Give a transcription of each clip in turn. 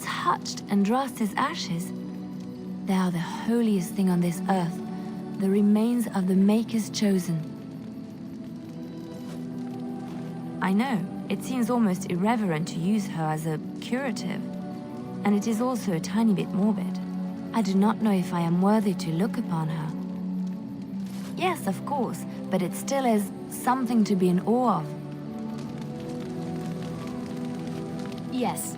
touched and dust his ashes. They are the holiest thing on this earth, the remains of the Maker's chosen. I know, it seems almost irreverent to use her as a curative, and it is also a tiny bit morbid. I do not know if I am worthy to look upon her. Yes, of course, but it still is something to be in awe of. Yes.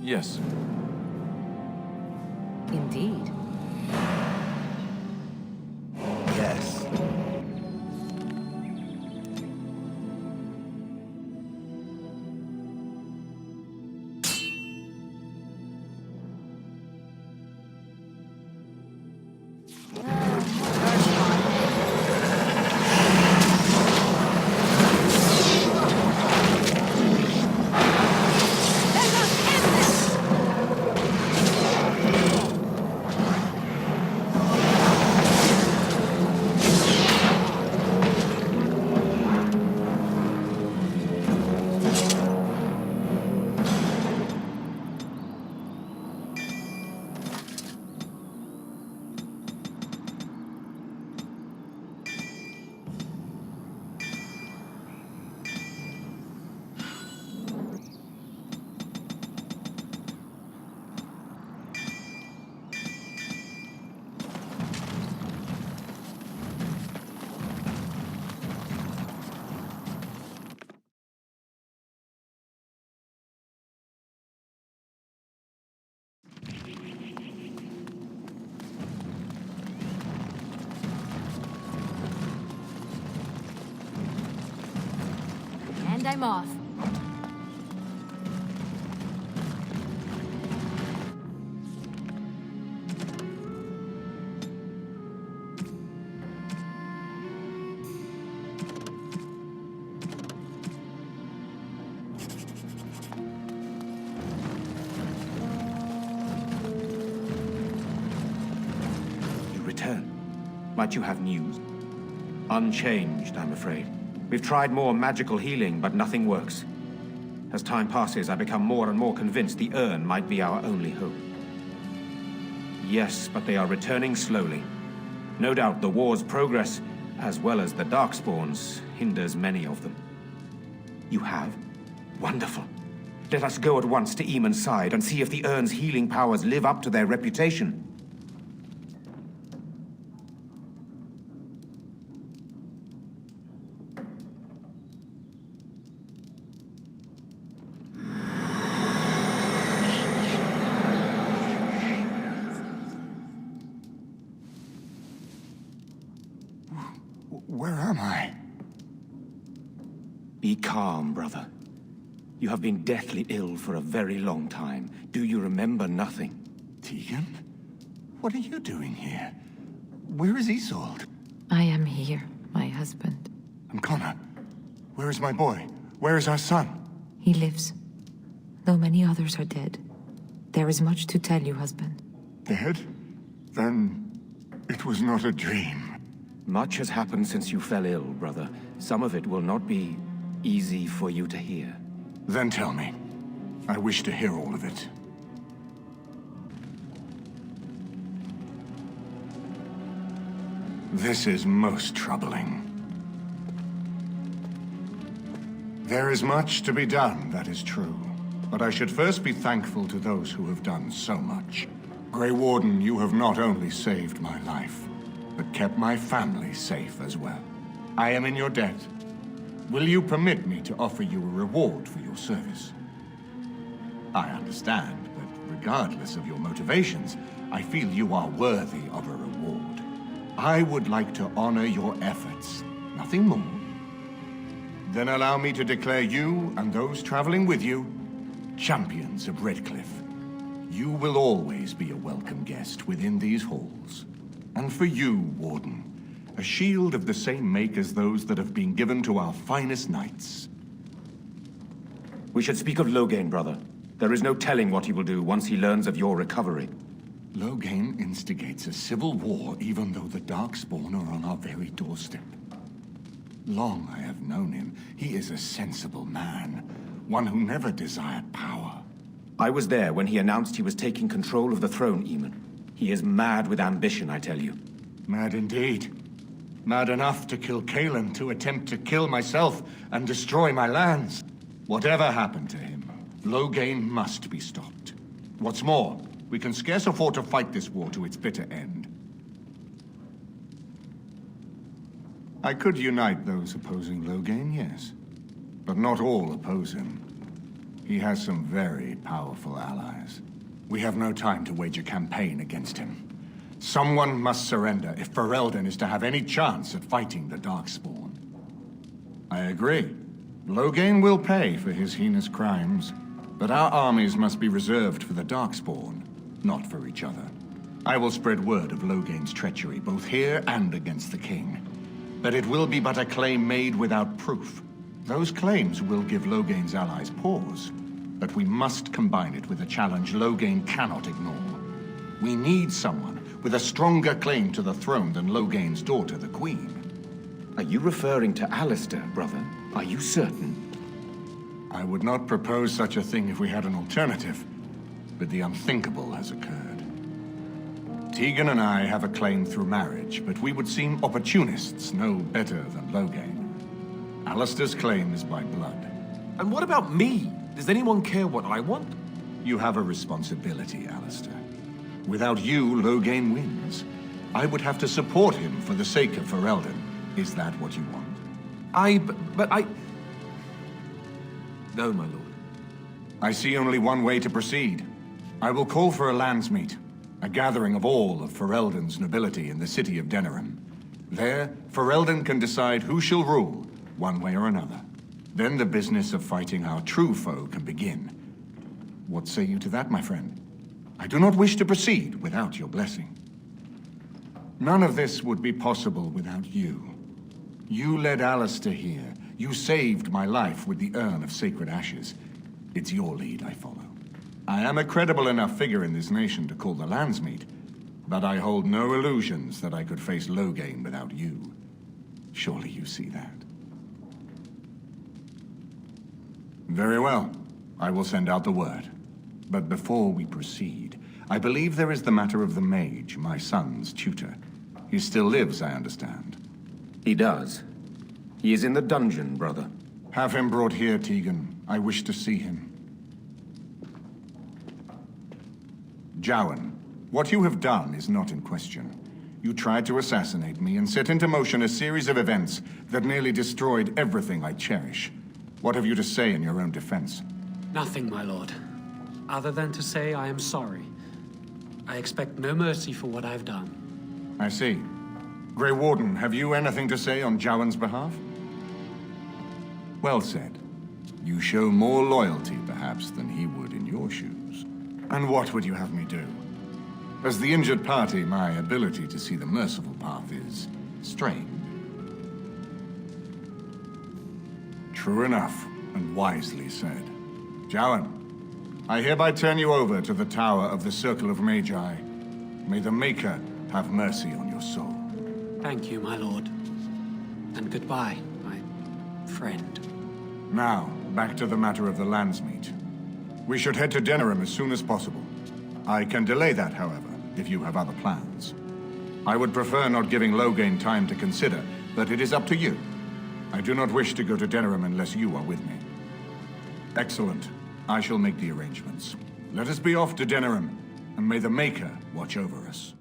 Yes. Indeed. Yes. I'm off. You return. Might you have news? Unchanged, I'm afraid. We've tried more magical healing, but nothing works. As time passes, I become more and more convinced the urn might be our only hope. Yes, but they are returning slowly. No doubt the war's progress, as well as the Darkspawns, hinders many of them. You have? Wonderful. Let us go at once to Eamon's side and see if the urn's healing powers live up to their reputation. Where am I? Be calm, brother. You have been deathly ill for a very long time. Do you remember nothing? Tegan? What are you doing here? Where is Isolde? I am here, my husband. And Connor? Where is my boy? Where is our son? He lives. Though many others are dead. There is much to tell you, husband. Dead? Then it was not a dream. Much has happened since you fell ill, brother. Some of it will not be easy for you to hear. Then tell me. I wish to hear all of it. This is most troubling. There is much to be done, that is true. But I should first be thankful to those who have done so much. Grey Warden, you have not only saved my life, but kept my family safe as well. I am in your debt. Will you permit me to offer you a reward for your service? I understand, but regardless of your motivations, I feel you are worthy of a reward. I would like to honor your efforts, nothing more. Then allow me to declare you and those traveling with you champions of Redcliffe. You will always be a welcome guest within these halls. And for you, Warden, a shield of the same make as those that have been given to our finest knights. We should speak of Loghain, brother. There is no telling what he will do once he learns of your recovery. Loghain instigates a civil war even though the Darkspawn are on our very doorstep. Long I have known him. He is a sensible man, one who never desired power. I was there when he announced he was taking control of the throne, Eamon. He is mad with ambition, I tell you. Mad indeed. Mad enough to kill Kaelan, to attempt to kill myself and destroy my lands. Whatever happened to him, Loghain must be stopped. What's more, we can scarce afford to fight this war to its bitter end. I could unite those opposing Loghain, yes. But not all oppose him. He has some very powerful allies. We have no time to wage a campaign against him. Someone must surrender if Ferelden is to have any chance at fighting the Darkspawn. I agree. Loghain will pay for his heinous crimes, but our armies must be reserved for the Darkspawn, not for each other. I will spread word of Loghain's treachery, both here and against the king. But it will be but a claim made without proof. Those claims will give Loghain's allies pause, but we must combine it with a challenge Loghain cannot ignore. We need someone with a stronger claim to the throne than Loghain's daughter, the Queen. Are you referring to Alistair, brother? Are you certain? I would not propose such a thing if we had an alternative, but the unthinkable has occurred. Tegan and I have a claim through marriage, but we would seem opportunists no better than Loghain. Alistair's claim is by blood. And what about me? Does anyone care what I want? You have a responsibility, Alistair. Without you, Loghain wins. I would have to support him for the sake of Ferelden. Is that what you want? But I... No, my lord. I see only one way to proceed. I will call for a Landsmeet, a gathering of all of Ferelden's nobility in the city of Denerim. There, Ferelden can decide who shall rule, one way or another. Then the business of fighting our true foe can begin. What say you to that, my friend? I do not wish to proceed without your blessing. None of this would be possible without you. You led Alistair here. You saved my life with the urn of sacred ashes. It's your lead I follow. I am a credible enough figure in this nation to call the Landsmeet, but I hold no illusions that I could face Loghain without you. Surely you see that. Very well. I will send out the word. But before we proceed, I believe there is the matter of the mage, my son's tutor. He still lives, I understand. He does. He is in the dungeon, brother. Have him brought here, Tegan. I wish to see him. Jowan, what you have done is not in question. You tried to assassinate me and set into motion a series of events that nearly destroyed everything I cherish. What have you to say in your own defense? Nothing, my lord. Other than to say I am sorry. I expect no mercy for what I've done. I see. Grey Warden, have you anything to say on Jowan's behalf? Well said. You show more loyalty, perhaps, than he would in your shoes. And what would you have me do? As the injured party, my ability to see the merciful path is strained. True enough, and wisely said. Jowan, I hereby turn you over to the Tower of the Circle of Magi. May the Maker have mercy on your soul. Thank you, my lord. And goodbye, my friend. Now, back to the matter of the Landsmeet. We should head to Denerim as soon as possible. I can delay that, however, if you have other plans. I would prefer not giving Loghain time to consider, but it is up to you. I do not wish to go to Denerim unless you are with me. Excellent. I shall make the arrangements. Let us be off to Denerim, and may the Maker watch over us.